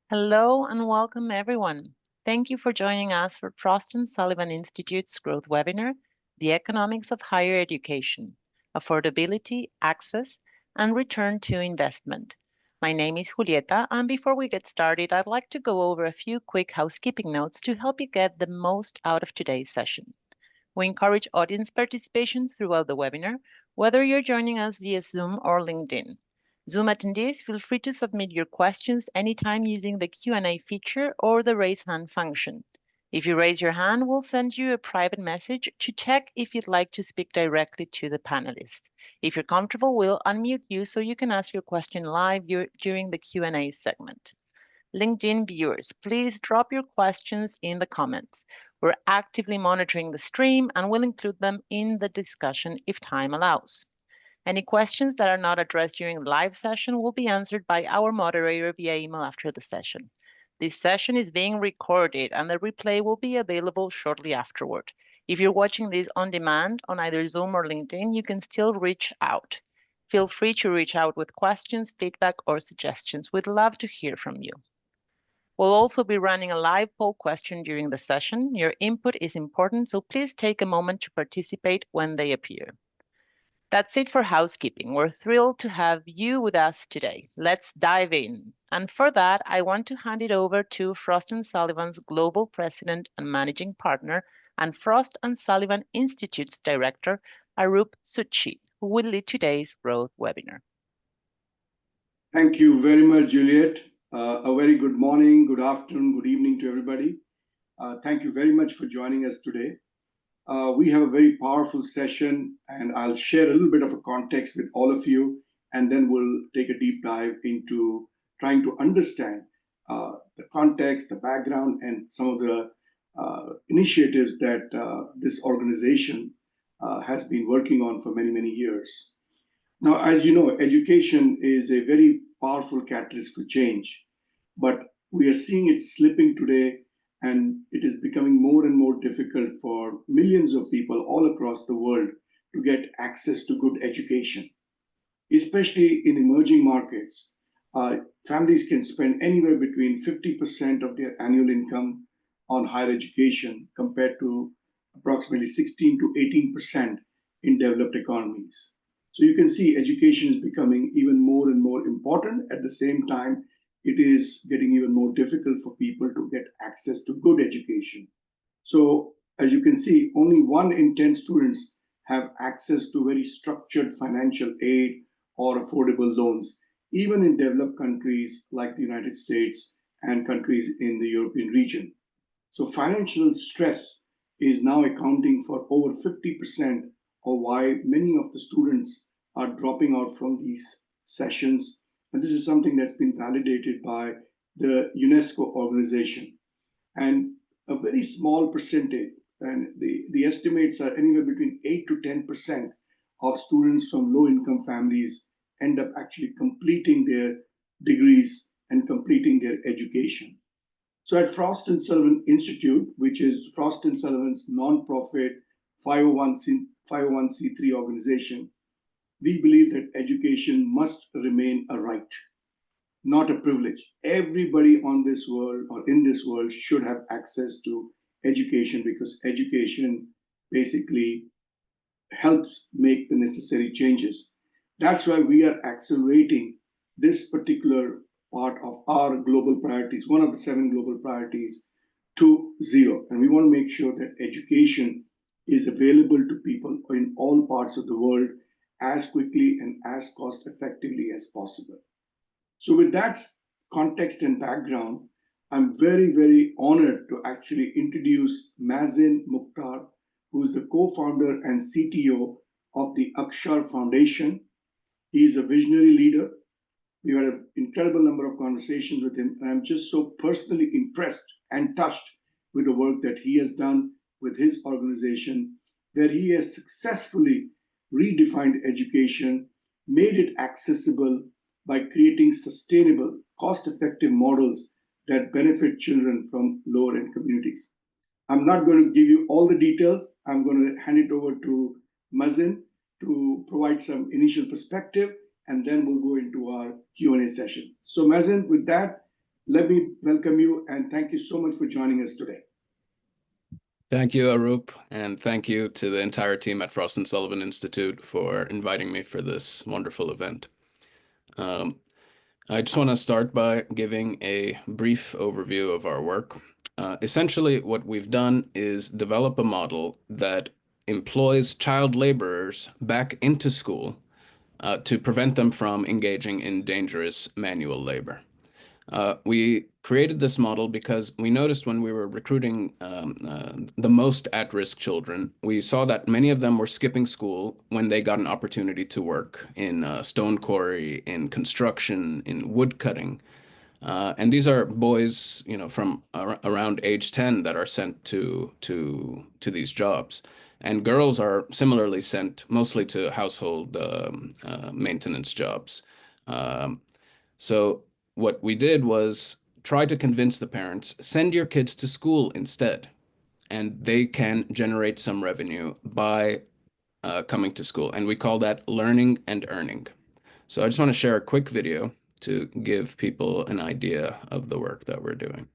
Hello and welcome, everyone. Thank you for joining us for Frost & Sullivan Institute's growth webinar, The Economics of Higher Education, Affordability, Access, and Return to Investment. My name is Julieta, and before we get started, I'd like to go over a few quick housekeeping notes to help you get the most out of today's session. We encourage audience participation throughout the webinar, whether you're joining us via Zoom or LinkedIn. Zoom attendees, feel free to submit your questions anytime using the Q&A feature or the raise hand function. If you raise your hand, we'll send you a private message to check if you'd like to speak directly to the panelists. If you're comfortable, we'll unmute you so you can ask your question live during the Q&A segment. LinkedIn viewers, please drop your questions in the comments. We're actively monitoring the stream and will include them in the discussion if time allows. Any questions that are not addressed during the live session will be answered by our moderator via email after the session. This session is being recorded and the replay will be available shortly afterward. If you're watching this on demand on either Zoom or LinkedIn, you can still reach out. Feel free to reach out with questions, feedback, or suggestions. We'd love to hear from you. We'll also be running a live poll question during the session. Your input is important, so please take a moment to participate when they appear. That's it for housekeeping. We're thrilled to have you with us today. Let's dive in. And for that, I want to hand it over to Frost & Sullivan's Global President and Managing Partner and Frost & Sullivan Institute's Director, Aroop Zutshi, who will lead today's growth webinar. Thank you very much, Juliet. A very good morning, good afternoon, good evening to everybody. Thank you very much for joining us today. We have a very powerful session, and I'll share a little bit of a context with all of you, and then we'll take a deep dive into trying to understand the context, the background, and some of the initiatives that this organization has been working on for many, many years. Now, as you know, education is a very powerful catalyst for change, but we are seeing it slipping today, and it is becoming more and more difficult for millions of people all across the world to get access to good education. Especially in emerging markets, families can spend anywhere between 50% of their annual income on higher education compared to approximately 16 to 18% in developed economies. So you can see education is becoming even more and more important. At the same time, it is getting even more difficult for people to get access to good education. So as you can see, only 1 in 10 students have access to very structured financial aid or affordable loans, even in developed countries like the United States and countries in the European region. So financial stress is now accounting for over 50% of why many of the students are dropping out from these sessions. And this is something that's been validated by the UNESCO organization. And a very small percentage, and the estimates are anywhere between 8 to 10% of students from low-income families end up actually completing their degrees and completing their education. So at Frost & Sullivan Institute, which is Frost & Sullivan's nonprofit 501c3 organization, we believe that education must remain a right, not a privilege. Everybody on this world or in this world should have access to education because education basically helps make the necessary changes. That's why we are accelerating this particular part of our global priorities, one of the 7 global priorities, to 0. And we want to make sure that education is available to people in all parts of the world as quickly and as cost effectively as possible. So with that context and background, I'm very, very honored to actually introduce Mazin Mukhtar, who is the co-founder and CTO of the Akshar Foundation. He is a visionary leader. We've had an incredible number of conversations with him, and I'm just so personally impressed and touched with the work that he has done with his organization, where he has successfully redefined education, made it accessible by creating sustainable, cost-effective models that benefit children from lower-end communities. I'm not going to give you all the details. I'm going to hand it over to Mazin to provide some initial perspective, and then we'll go into our Q&A session. So Mazin, with that, let me welcome you and thank you so much for joining us today. Thank you, Aroop, and thank you to the entire team at Frost & Sullivan Institute for inviting me for this wonderful event. I just want to start by giving a brief overview of our work. Essentially, what we've done is develop a model that employs child laborers back into school to prevent them from engaging in dangerous manual labor. We created this model because we noticed when we were recruiting the most at-risk children, we saw that many of them were skipping school when they got an opportunity to work in stone quarry, in construction, in wood cutting. And these are boys, from around age 10 that are sent to these jobs. And girls are similarly sent mostly to household maintenance jobs. So what we did was try to convince the parents, send your kids to school instead, and they can generate some revenue by coming to school. And we call that learning and earning. So I just want to share a quick video to give people an idea of the work that we're doing.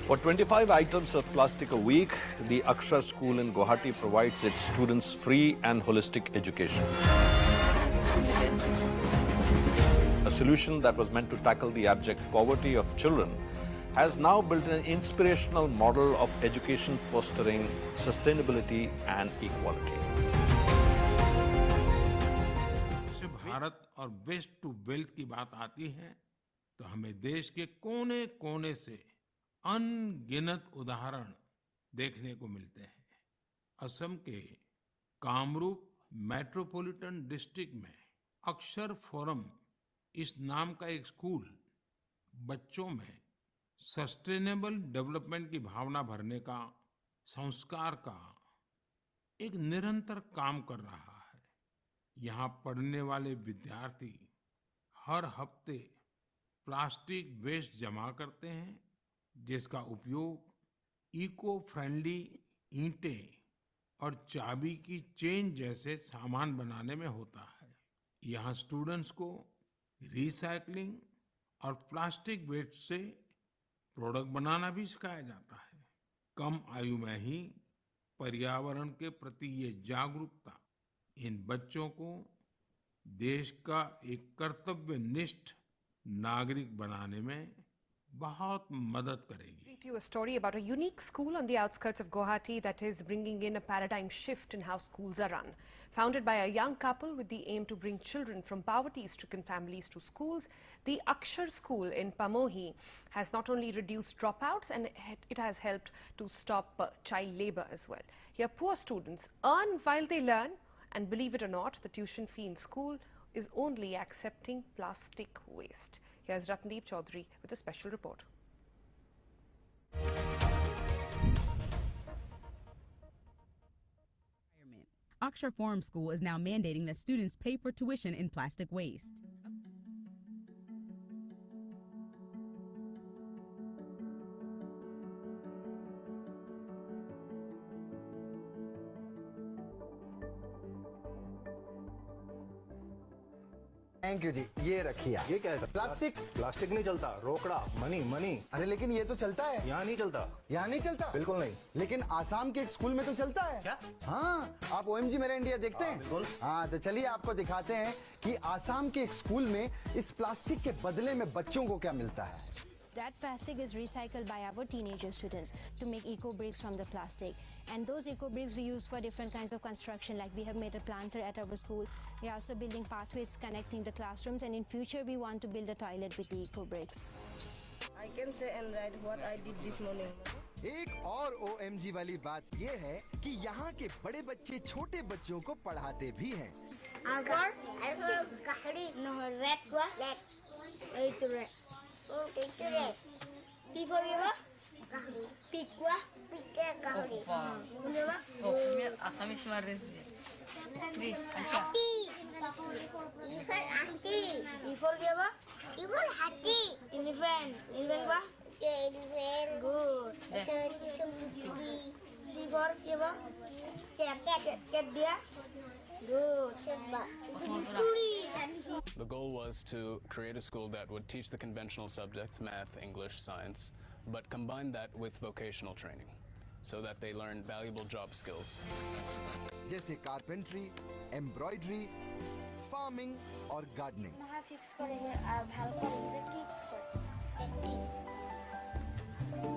For 25 items of plastic a week, the Akshar School in Guwahati provides its students free and holistic education. A solution that was meant to tackle the abject poverty of children has now built an inspirational model of education fostering sustainability and equality. Bharat और waste to wealth की बात आती है तो हमें देश के कोने कोने से अनगिनत उदाहरण देखने को मिलते हैं। असम के कामरूप मेट्रोपॉलिटन डिस्ट्रिक्ट में अक्षर फोरम इस नाम का एक स्कूल बच्चों में सस्टेनेबल डेवलपमेंट की भावना भरने का, संस्कार का एक निरंतर काम कर रहा है। यहाँ पढ़ने वाले विद्यार्थी हर हफ्ते प्लास्टिक वेस्ट जमा करते हैं, जिसका उपयोग इको फ्रेंडली ईंटें और चाबी की चेन जैसे सामान बनाने में होता है। यहाँ स्टूडेंट्स को रिसाइकलिंग और प्लास्टिक वेस्ट से प्रोडक्ट बनाना भी सिखाया जाता है। कम आयु में ही पर्यावरण के प्रति ये जागरूकता इन बच्चों को देश का एक कर्तव्यनिष्ठ नागरिक बनाने में बहुत मदद करेगी। To you a story about a unique school on the outskirts of Guwahati that is bringing in a paradigm shift in how schools are run. Founded by a young couple with the aim to bring children from poverty-stricken families to schools, the Akshar School in Pamohi has not only reduced dropouts, and it has helped to stop child labor as well. Here, poor students earn while they learn, and believe it or not, the tuition fee in school is only accepting plastic waste. Here's Ratndeep Chaudhary with a special report. Akshar Forum School is now mandating that students pay for tuition in plastic waste. Thank you ji, ये रखिए। ये क्या है? Plastic. Plastic नहीं चलता, रोकड़ा, money money. अरे लेकिन ये तो चलता है। यहाँ नहीं चलता। यहाँ नहीं चलता? बिल्कुल नहीं। लेकिन आसाम के एक स्कूल में तो चलता है। क्या? हाँ, आप OMG मेरा इंडिया देखते हैं? बिल्कुल। हाँ, तो चलिए आपको दिखाते हैं कि आसाम के एक स्कूल में इस प्लास्टिक के बदले में बच्चों को क्या मिलता है। That plastic is recycled by our teenager students to make eco bricks from the plastic, and those eco bricks we use for different kinds of construction. Like we have made a planter at our school. We are also building pathways connecting the classrooms, and in future we want to build a toilet with the eco bricks. I can say and write what I did this morning. एक और OMG वाली बात ये है कि यहाँ के बड़े बच्चे छोटे बच्चों को पढ़ाते भी हैं। Good. C for for cat dia. Good. The goal was to create a school that would teach the conventional subjects, math, English, science, but combine that with vocational training so that they learn valuable job skills. जैसे carpentry, embroidery, farming और gardening. Fix করেছে আর ভালো করে ঠিক করে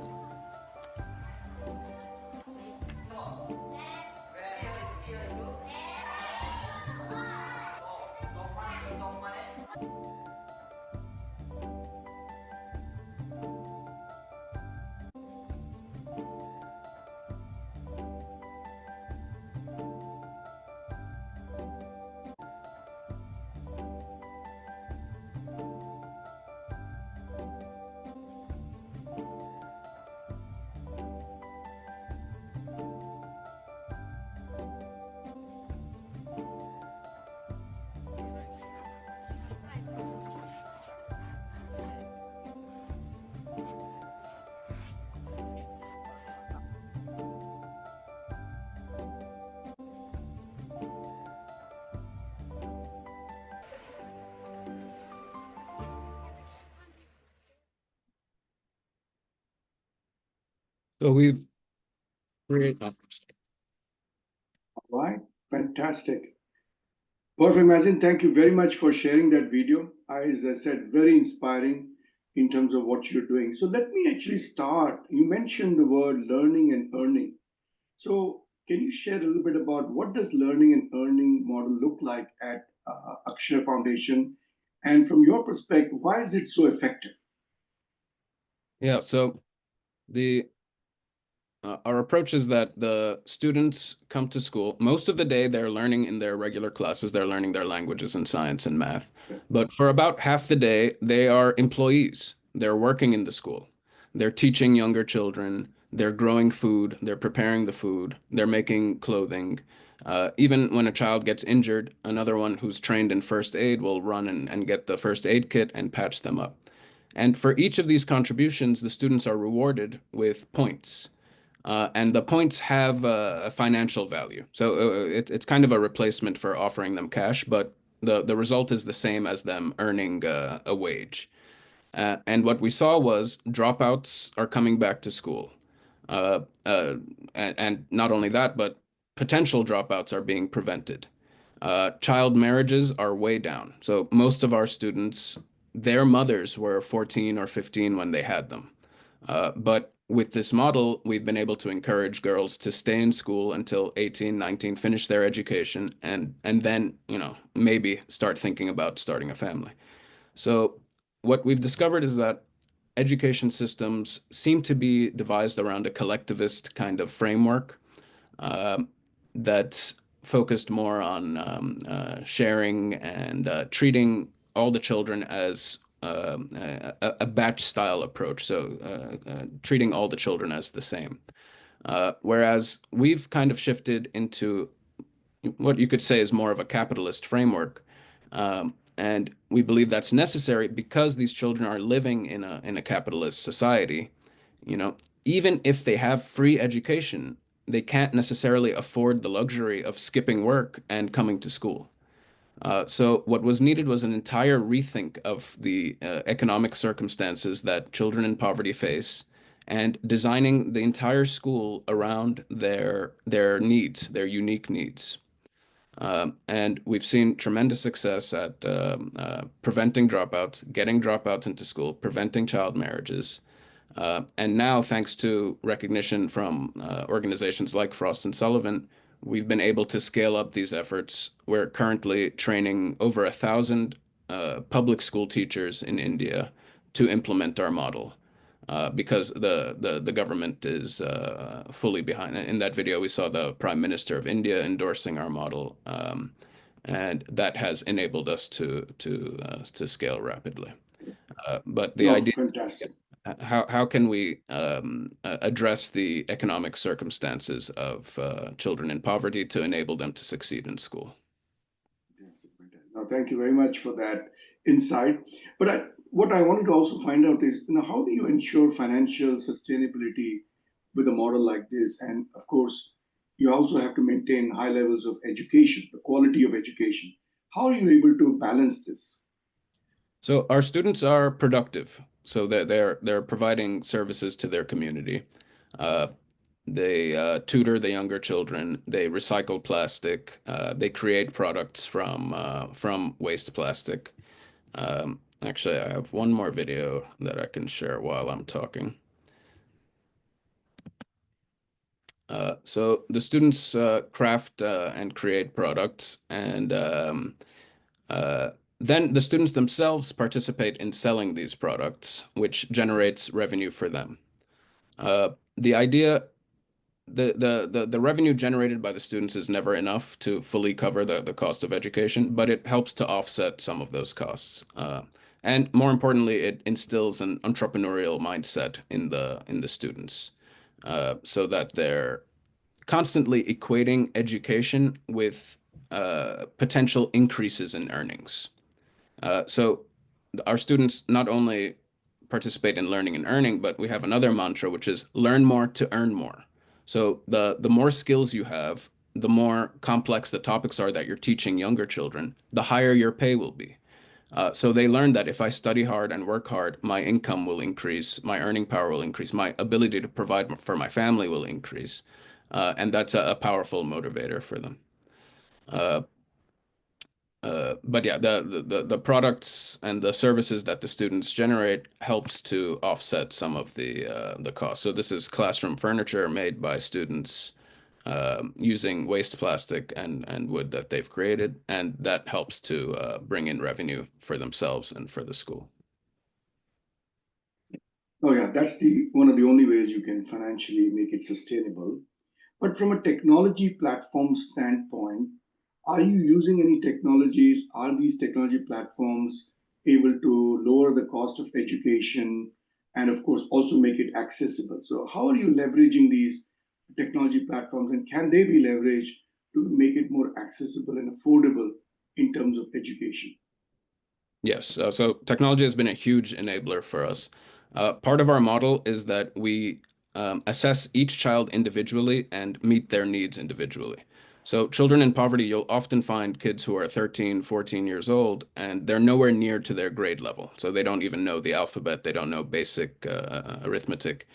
So we've created. All right, fantastic. Perfect, Mazin. Thank you very much for sharing that video. As I said, very inspiring in terms of what you're doing. So let me actually start. You mentioned the word learning and earning. So can you share a little bit about what does learning and earning model look like at Akshar Foundation? And from your perspective, why is it so effective? Yeah, so the our approach is that the students come to school. Most of the day, they're learning in their regular classes. They're learning their languages and science and math. But for about half the day, they are employees. They're working in the school. They're teaching younger children. They're growing food. They're preparing the food. They're making clothing. Even when a child gets injured, another one who's trained in first aid will run and get the first aid kit and patch them up. And for each of these contributions, the students are rewarded with points. And the points have a financial value. So it's kind of a replacement for offering them cash, but the result is the same as them earning a wage. And what we saw was dropouts are coming back to school. And not only that, but potential dropouts are being prevented. Child marriages are way down. So most of our students, their mothers were 14 or 15 when they had them. But with this model, we've been able to encourage girls to stay in school until 18, 19, finish their education, and then, maybe start thinking about starting a family. So what we've discovered is that education systems seem to be devised around a collectivist kind of framework that's focused more on sharing and treating all the children as a batch style approach, so treating all the children as the same. Whereas we've kind of shifted into what you could say is more of a capitalist framework. And we believe that's necessary because these children are living in a capitalist society. Even if they have free education, they can't necessarily afford the luxury of skipping work and coming to school. So what was needed was an entire rethink of the economic circumstances that children in poverty face, and designing the entire school around their needs, their unique needs. And we've seen tremendous success at preventing dropouts, getting dropouts into school, preventing child marriages. And now, thanks to recognition from organizations like Frost and Sullivan, we've been able to scale up these efforts. We're currently training over 1,000 public school teachers in India to implement our model. Because the government is fully behind. In that video, we saw the Prime Minister of India endorsing our model, and that has enabled us to scale rapidly. But the idea, fantastic. How can we address the economic circumstances of children in poverty to enable them to succeed in school? Now, thank you very much for that insight. But what I wanted to also find out is, how do you ensure financial sustainability with a model like this? And of course, you also have to maintain high levels of education, the quality of education. How are you able to balance this? So our students are productive. So they're providing services to their community. Uh, they tutor the younger children. They recycle plastic. They create products from waste plastic. Actually, I have one more video that I can share while I'm talking. So the students craft and create products, and then the students themselves participate in selling these products, which generates revenue for them. The idea, the revenue generated by the students is never enough to fully cover the cost of education, but it helps to offset some of those costs. And more importantly, it instills an entrepreneurial mindset in the students, so that they're constantly equating education with potential increases in earnings. So our students not only participate in learning and earning, but we have another mantra, which is learn more to earn more. So the more skills you have, the more complex the topics are that you're teaching younger children, the higher your pay will be. So they learn that if I study hard and work hard, my income will increase, my earning power will increase, my ability to provide for my family will increase. And that's a powerful motivator for them. But yeah, the products and the services that the students generate helps to offset some of the cost. So this is classroom furniture made by students using waste plastic and wood that they've created, and that helps to bring in revenue for themselves and for the school. Oh yeah, that's the one of the only ways you can financially make it sustainable. But from a technology platform standpoint, are you using any technologies? Are these technology platforms able to lower the cost of education and, of course, also make it accessible? So, how are you leveraging these technology platforms, and can they be leveraged to make it more accessible and affordable in terms of education? Yes, so technology has been a huge enabler for us. Part of our model is that we assess each child individually and meet their needs individually. So children in poverty, you'll often find kids who are 13, 14 years old, and they're nowhere near to their grade level. So they don't even know the alphabet, they don't know basic arithmetic.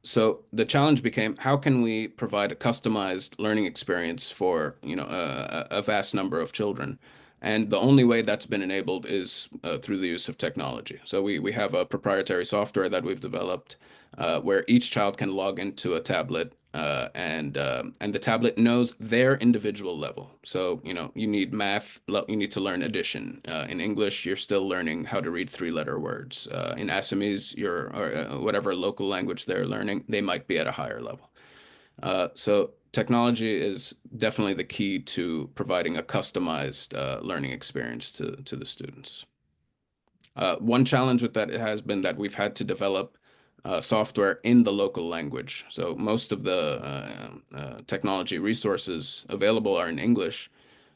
So the challenge became, how can we provide a customized learning experience for, a vast number of children? And the only way that's been enabled is through the use of technology. So we have a proprietary software that we've developed where each child can log into a tablet, and the tablet knows their individual level. So, you need math, you need to learn addition. In English, you're still learning how to read three-letter words. In Assamese, or whatever local language they're learning, they might be at a higher level. So technology is definitely the key to providing a customized learning experience to the students. One challenge with that has been that we've had to develop software in the local language. So most of the technology resources available are in English,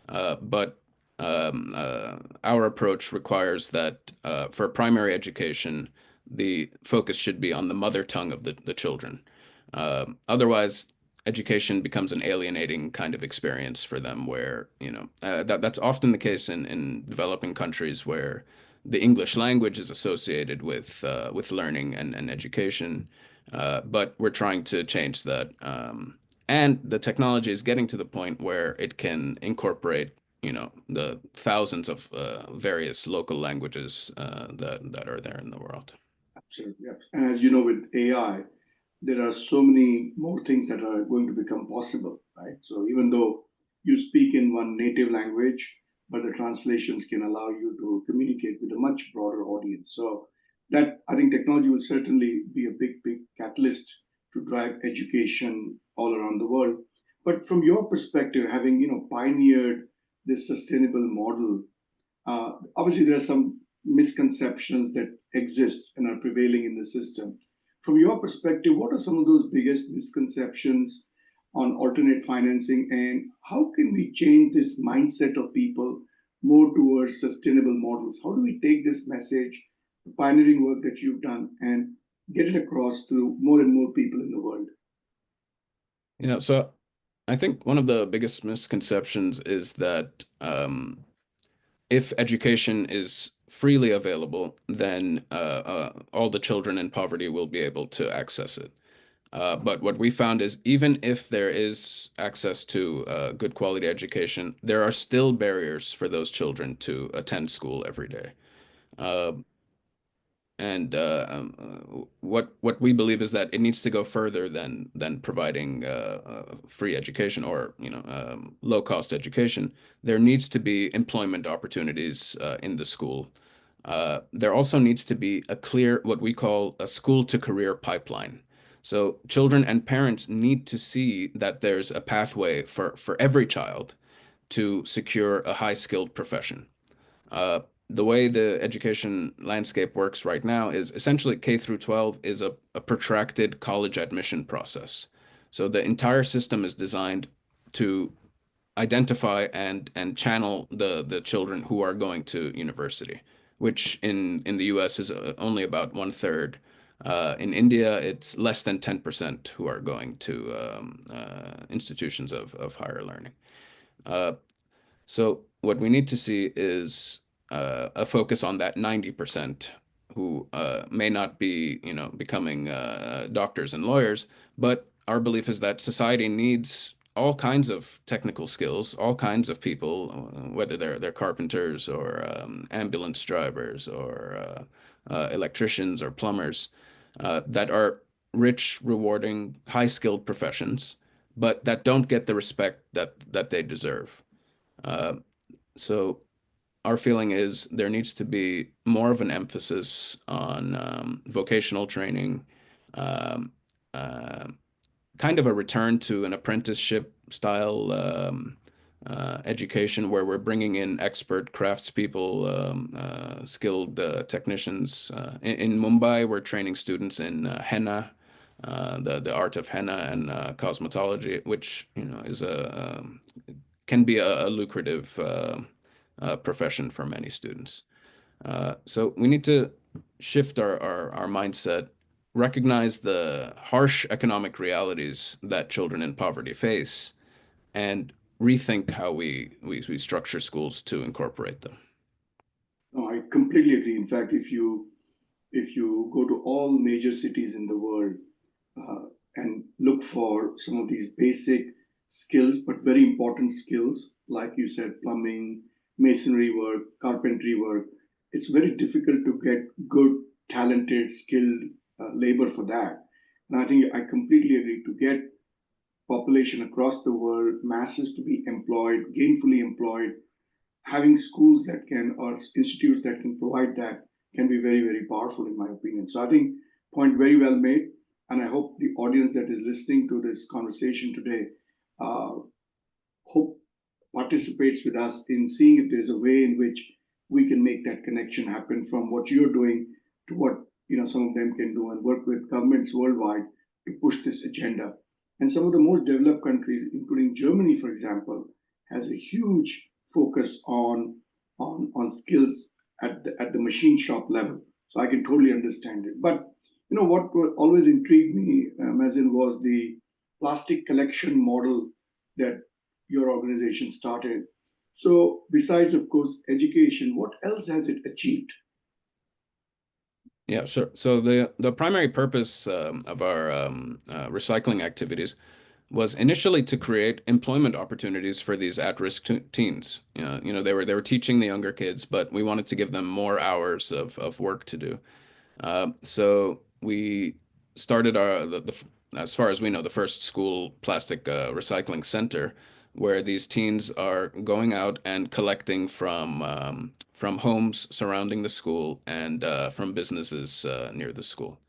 but our approach requires that for primary education, the focus should be on the mother tongue of the children. Otherwise, education becomes an alienating kind of experience for them, where that's often the case in developing countries where the English language is associated with learning and education, but we're trying to change that. And the technology is getting to the point where it can incorporate, the thousands of various local languages that are there in the world. Absolutely. And as you know, with AI, there are so many more things that are going to become possible, right? So even though you speak in one native language, but the translations can allow you to communicate with a much broader audience. So that, I think, technology will certainly be a big catalyst to drive education all around the world. But from your perspective, having pioneered this sustainable model, obviously there are some misconceptions that exist and are prevailing in the system. From your perspective, what are some of those biggest misconceptions on alternate financing, and how can we change this mindset of people more towards sustainable models? How do we take this message, the pioneering work that you've done, and get it across to more and more people in the world? So I think one of the biggest misconceptions is that if education is freely available, then all the children in poverty will be able to access it. But what we found is even if there is access to good quality education, there are still barriers for those children to attend school every day. And what we believe is that it needs to go further than providing free education or low cost education. There needs to be employment opportunities in the school. There also needs to be a clear what we call a school to career pipeline. So children and parents need to see that there's a pathway for every child to secure a high skilled profession. The way the education landscape works right now is essentially K through 12 is a protracted college admission process. So the entire system is designed to identify and channel the children who are going to university, which in the US is only about 1/3. In India, it's less than 10% who are going to institutions of higher learning. So what we need to see is a focus on that 90% who may not be, becoming doctors and lawyers, but our belief is that society needs all kinds of technical skills, all kinds of people, whether they're carpenters or ambulance drivers or electricians or plumbers, that are rich, rewarding, high-skilled professions, but that don't get the respect that they deserve. So our feeling is there needs to be more of an emphasis on vocational training, um, uh, kind of a return to an apprenticeship style education where we're bringing in expert craftspeople, skilled technicians. In Mumbai, we're training students in henna, the art of henna and cosmetology, which is can be a lucrative profession for many students. So we need to shift our mindset, recognize the harsh economic realities that children in poverty face, and rethink how we structure schools to incorporate them. No, I completely agree. In fact, if you go to all major cities in the world uh, and look for some of these basic skills, but very important skills, like you said, plumbing, masonry work, carpentry work, it's very difficult to get good, talented, skilled labor for that. And I think I completely agree to get population across the world, masses to be employed, gainfully employed, having schools that can or institutes that can provide that can be very, very powerful in my opinion. So I think point very well made, and I hope the audience that is listening to this conversation today uh, hope participates with us in seeing if there's a way in which we can make that connection happen from what you're doing to what some of them can do and work with governments worldwide to push this agenda. And some of the most developed countries, including Germany, for example, has a huge focus on skills at the machine shop level. So I can totally understand it. But what always intrigued me, Mazin, was the plastic collection model that your organization started. So besides, of course, education, what else has it achieved? Yeah, sure. So the primary purpose of our recycling activities was initially to create employment opportunities for these at-risk teens. They were teaching the younger kids, but we wanted to give them more hours of work to do. So we started as far as we know, the first school plastic recycling center, where these teens are going out and collecting from homes surrounding the school and from businesses near the school.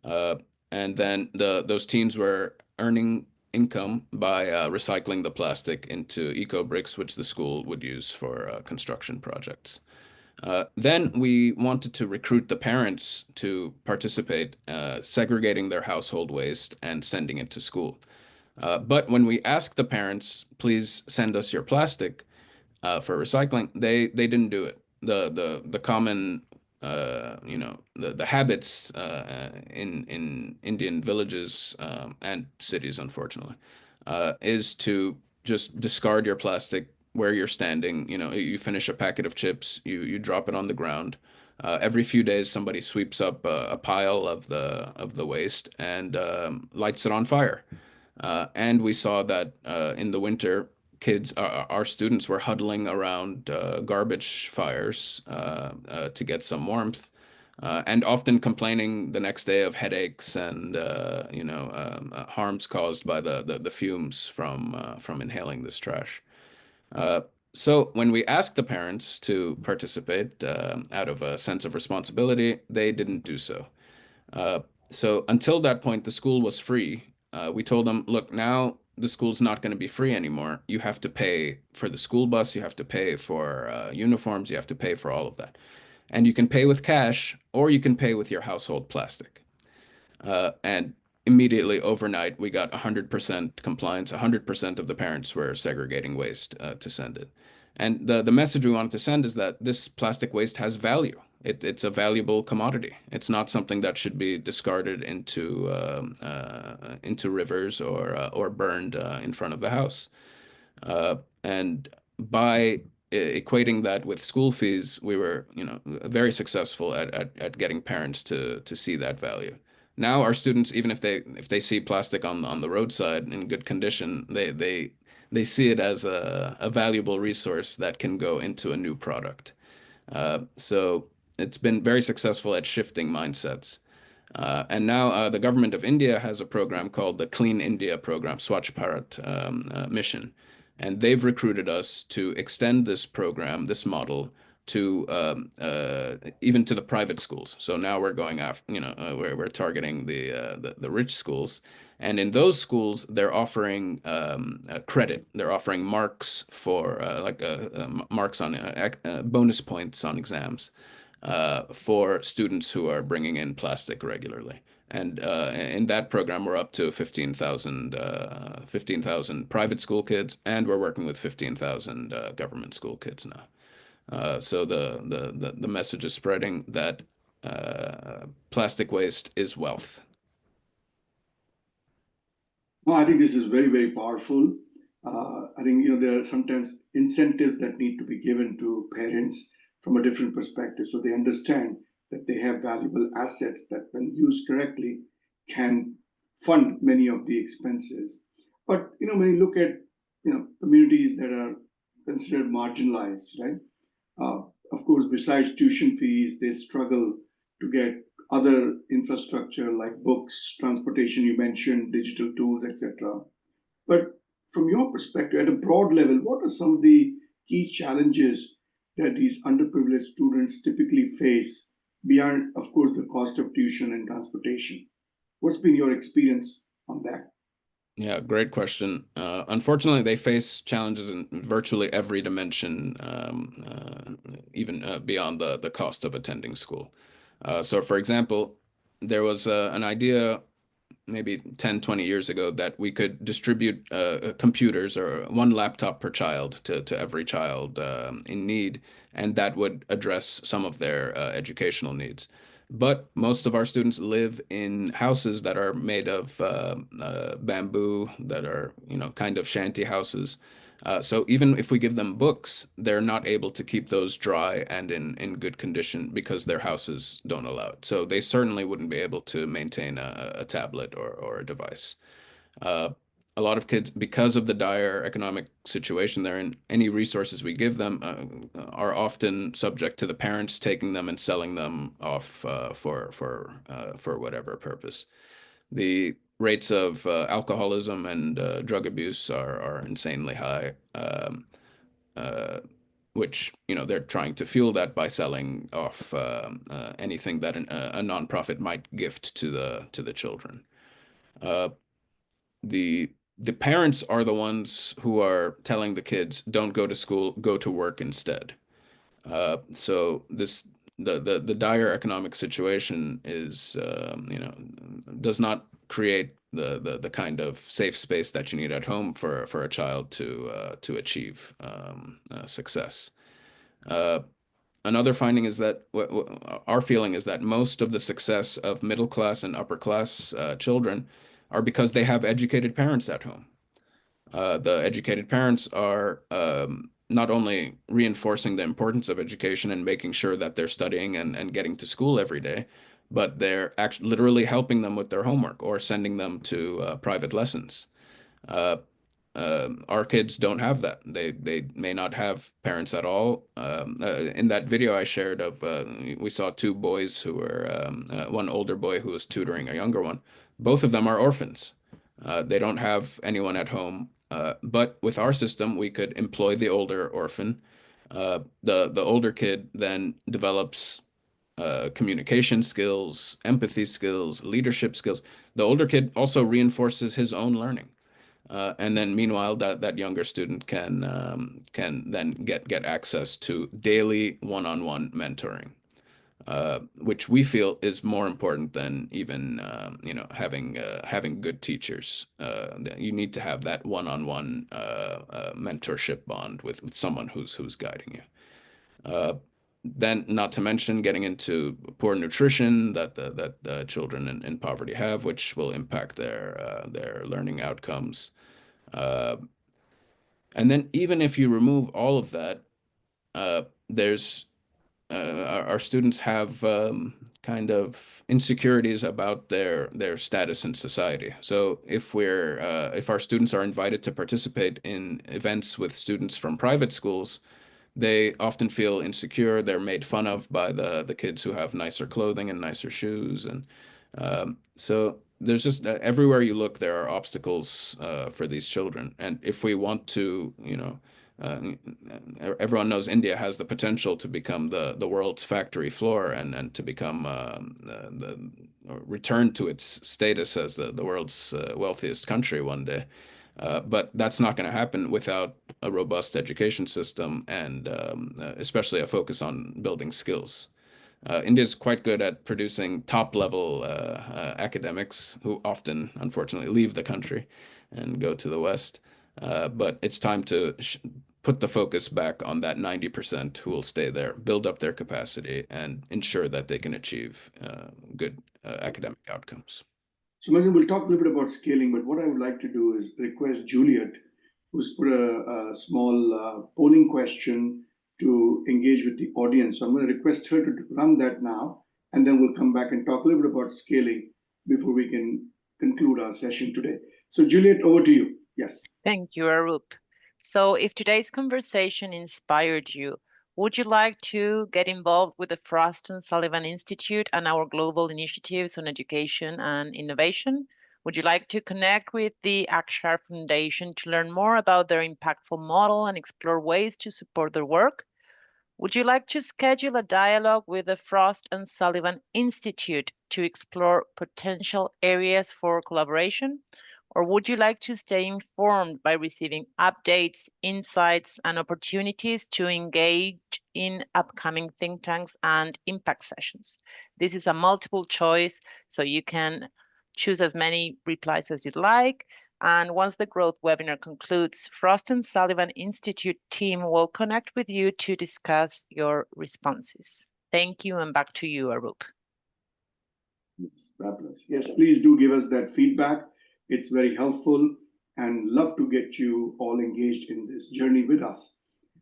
Uh, and then those teens were earning income by recycling the plastic into eco bricks, which the school would use for construction projects. Then we wanted to recruit the parents to participate, segregating their household waste and sending it to school. But when we asked the parents, please send us your plastic for recycling, they didn't do it. The common the habits in Indian villages and cities, unfortunately, is to just discard your plastic where you're standing. You finish a packet of chips, you drop it on the ground. Every few days, somebody sweeps up a pile of the waste and lights it on fire. And we saw that in the winter, our students were huddling around garbage fires to get some warmth, and often complaining the next day of headaches and harms caused by the fumes from inhaling this trash. So when we asked the parents to participate out of a sense of responsibility, they didn't do so. Uh, so until that point, the school was free. We told them, look, now the school's not going to be free anymore. You have to pay for the school bus, you have to pay for uniforms, you have to pay for all of that. And you can pay with cash or you can pay with your household plastic. And immediately overnight, we got 100% compliance. 100% of the parents were segregating waste to send it. And the message we wanted to send is that this plastic waste has value. It's a valuable commodity. It's not something that should be discarded into rivers or burned in front of the house. And by equating that with school fees, we were, very successful at getting parents to see that value. Now our students, even if they see plastic on the roadside in good condition, they see it as a valuable resource that can go into a new product. So it's been very successful at shifting mindsets. And now the government of India has a program called the Clean India program, Swachh Bharat mission. And they've recruited us to extend this program, this model, to even to the private schools. So now we're going after, we're targeting the rich schools. And in those schools, they're offering credit. They're offering marks for marks on bonus points on exams for students who are bringing in plastic regularly. And in that program, we're up to 15,000 private school kids, and we're working with 15,000 government school kids now. So the message is spreading that plastic waste is wealth. No, I think this is very, very powerful. I think there are sometimes incentives that need to be given to parents from a different perspective, so they understand that they have valuable assets that, when used correctly, can fund many of the expenses. But when you look at communities that are considered marginalized, right? Of course, besides tuition fees, they struggle to get other infrastructure like books, transportation, you mentioned, digital tools, etc. But from your perspective, at a broad level, what are some of the key challenges that these underprivileged students typically face beyond, of course, the cost of tuition and transportation? What's been your experience on that? Yeah, great question. Unfortunately, they face challenges in virtually every dimension, even beyond the cost of attending school. So, for example, there was an idea maybe 10, 20 years ago that we could distribute computers or one laptop per child to every child in need, and that would address some of their educational needs. But most of our students live in houses that are made of bamboo, that are, kind of shanty houses. So even if we give them books, they're not able to keep those dry and in good condition because their houses don't allow it. So they certainly wouldn't be able to maintain a tablet or a device. A lot of kids, because of the dire economic situation they're in, any resources we give them are often subject to the parents taking them and selling them off for whatever purpose. The rates of alcoholism and drug abuse are insanely high, which they're trying to fuel that by selling off anything that a nonprofit might gift to the children. The parents are the ones who are telling the kids, don't go to school, go to work instead. So the dire economic situation is does not create the kind of safe space that you need at home for a child to achieve success. Another finding is that our feeling is that most of the success of middle class and upper class children are because they have educated parents at home. The educated parents are not only reinforcing the importance of education and making sure that they're studying and getting to school every day, but they're actually literally helping them with their homework or sending them to private lessons. Our kids don't have that. They may not have parents at all. In that video I shared of we saw two boys who were one older boy who was tutoring a younger one. Both of them are orphans. They don't have anyone at home. But with our system, we could employ the older orphan. The older kid then develops communication skills, empathy skills, leadership skills. The older kid also reinforces his own learning. And then meanwhile, that younger student can then get access to daily one-on-one mentoring, which we feel is more important than even having good teachers. You need to have that one-on-one mentorship bond with someone who's guiding you. Then, not to mention getting into poor nutrition that the children in poverty have, which will impact their learning outcomes. And then even if you remove all of that, there's our students have kind of insecurities about their status in society. So if our students are invited to participate in events with students from private schools, they often feel insecure. They're made fun of by the kids who have nicer clothing and nicer shoes, and so there's just everywhere you look, there are obstacles for these children. And if we want to, everyone knows India has the potential to become the world's factory floor and to become or return to its status as the world's wealthiest country one day. But that's not going to happen without a robust education system and especially a focus on building skills. India is quite good at producing top-level academics who often, unfortunately, leave the country and go to the West. But it's time to put the focus back on that 90% who will stay there, build up their capacity, and ensure that they can achieve good academic outcomes. So, Mazin, we'll talk a little bit about scaling, but what I would like to do is request Juliet, who's put a small polling question to engage with the audience. So I'm going to request her to run that now, and then we'll come back and talk a little bit about scaling before we can conclude our session today. So, Juliet, over to you. Yes. Thank you, Aroop. So if today's conversation inspired you, would you like to get involved with the Frost & Sullivan Institute and our global initiatives on education and innovation? Would you like to connect with the Akshar Foundation to learn more about their impactful model and explore ways to support their work? Would you like to schedule a dialogue with the Frost & Sullivan Institute to explore potential areas for collaboration? Or would you like to stay informed by receiving updates, insights, and opportunities to engage in upcoming think tanks and impact sessions? This is a multiple choice, so you can choose as many replies as you'd like. And once the growth webinar concludes, Frost & Sullivan Institute team will connect with you to discuss your responses. Thank you, and back to you, Aroop. Yes, fabulous. Yes, please do give us that feedback. It's very helpful, and love to get you all engaged in this journey with us.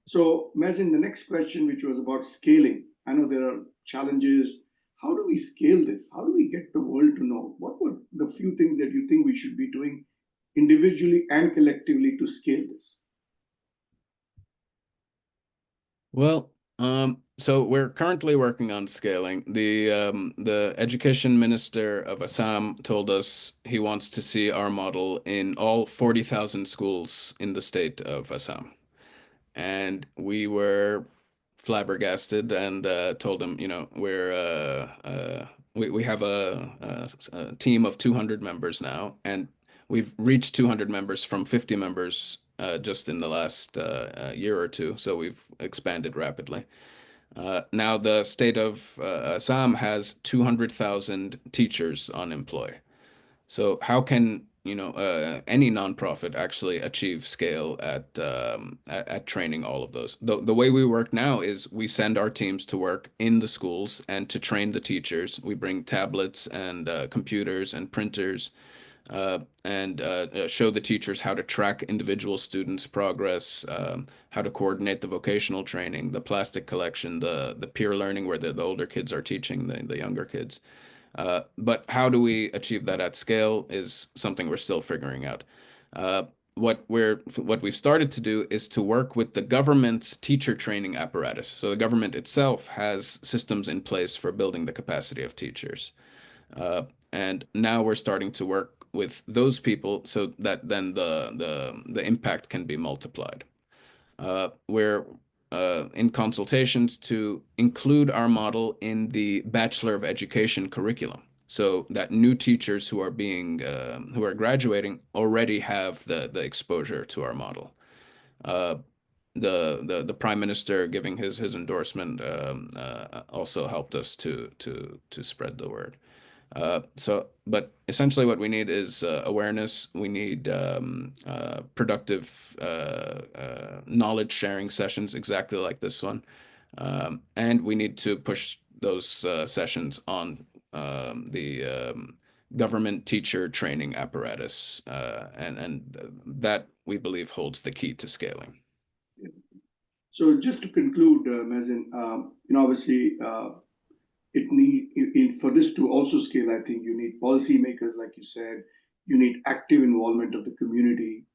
So, Mazin, the next question, which was about scaling. I know there are challenges. How do we scale this? How do we get the world to know? What were the few things that you think we should be doing individually and collectively to scale this? Well, so we're currently working on scaling. The education minister of Assam told us he wants to see our model in all 40,000 schools in the state of Assam. And we were flabbergasted and told him, we have a team of 200 members now, and we've reached 200 members from 50 members just in the last year or two. So we've expanded rapidly. Now the state of Assam has 200,000 teachers on employ. So how can any nonprofit actually achieve scale at training all of those. The way we work now is we send our teams to work in the schools and to train the teachers. We bring tablets and computers and printers and show the teachers how to track individual students' progress, how to coordinate the vocational training, the plastic collection, the peer learning where the older kids are teaching the younger kids. But how do we achieve that at scale is something we're still figuring out. What we've started to do is to work with the government's teacher training apparatus. So the government itself has systems in place for building the capacity of teachers. And now we're starting to work with those people so that then the impact can be multiplied. We're in consultations to include our model in the Bachelor of Education curriculum, so that new teachers who are graduating already have the exposure to our model. The Prime Minister giving his endorsement also helped us to spread the word. But essentially what we need is awareness. We need productive knowledge sharing sessions exactly like this one. And we need to push those sessions on the government teacher training apparatus. And that, we believe, holds the key to scaling. So just to conclude, Mazin, obviously, for this to also scale, I think you need policymakers, like you said, you need active involvement of the community.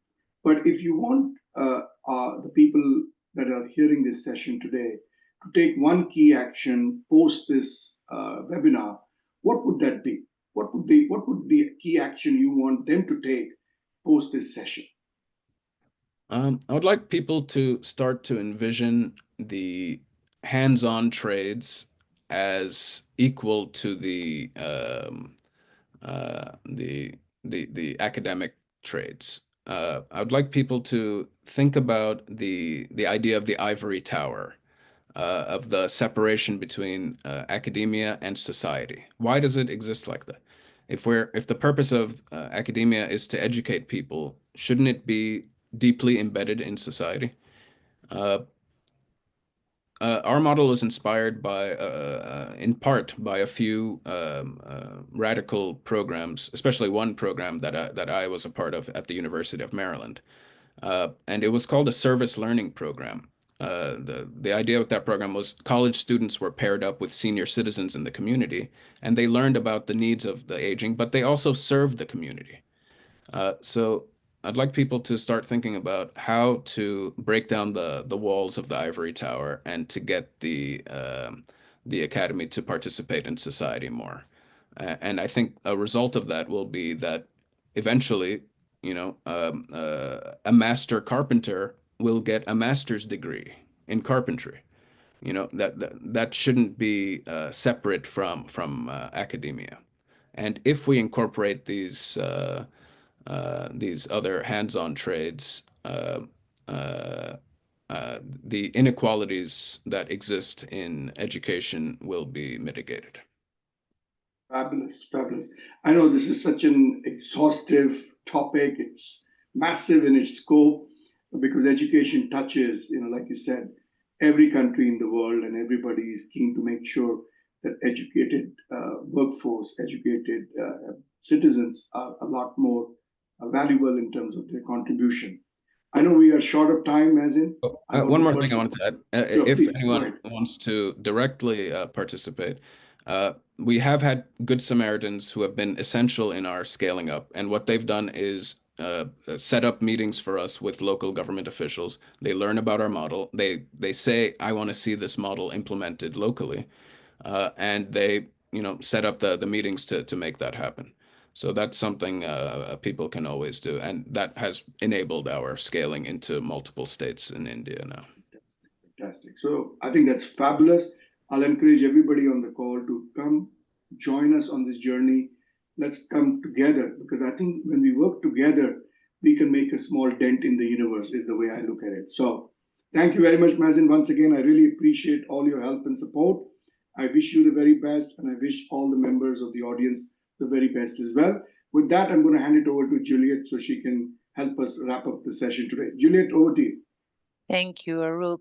But if you want the people that are hearing this session today to take one key action post this webinar, what would that be? What would be a key action you want them to take post this session? I would like people to start to envision the hands-on trades as equal to the academic trades. I would like people to think about the idea of the ivory tower, of the separation between academia and society. Why does it exist like that? If the purpose of academia is to educate people, shouldn't it be deeply embedded in society? Our model was inspired by, in part, by a few radical programs, especially one program that I was a part of at the University of Maryland, and it was called a service learning program. The idea with that program was college students were paired up with senior citizens in the community, and they learned about the needs of the aging, but they also served the community. So I'd like people to start thinking about how to break down the walls of the ivory tower and to get the academy to participate in society more. And I think a result of that will be that eventually, a master carpenter will get a master's degree in carpentry. That shouldn't be separate from academia. And if we incorporate these other hands-on trades, the inequalities that exist in education will be mitigated. Fabulous, fabulous. I know this is such an exhaustive topic. It's massive in its scope because education touches, like you said, every country in the world, and everybody is keen to make sure that educated workforce, educated citizens are a lot more valuable in terms of their contribution. I know we are short of time, Mazin. One more thing I wanted to add. Sure, if please, anyone wants to directly participate, we have had Good Samaritans who have been essential in our scaling up. And what they've done is set up meetings for us with local government officials. They learn about our model. They say, I want to see this model implemented locally. And they set up the meetings to make that happen. So that's something people can always do. And that has enabled our scaling into multiple states in India now. Fantastic. So I think that's fabulous. I'll encourage everybody on the call to come join us on this journey. Let's come together, because I think when we work together, we can make a small dent in the universe, is the way I look at it. So thank you very much, Mazin. Once again, I really appreciate all your help and support. I wish you the very best, and I wish all the members of the audience the very best as well. With that, I'm going to hand it over to Juliet so she can help us wrap up the session today. Juliet, over to you. Thank you, Aroop.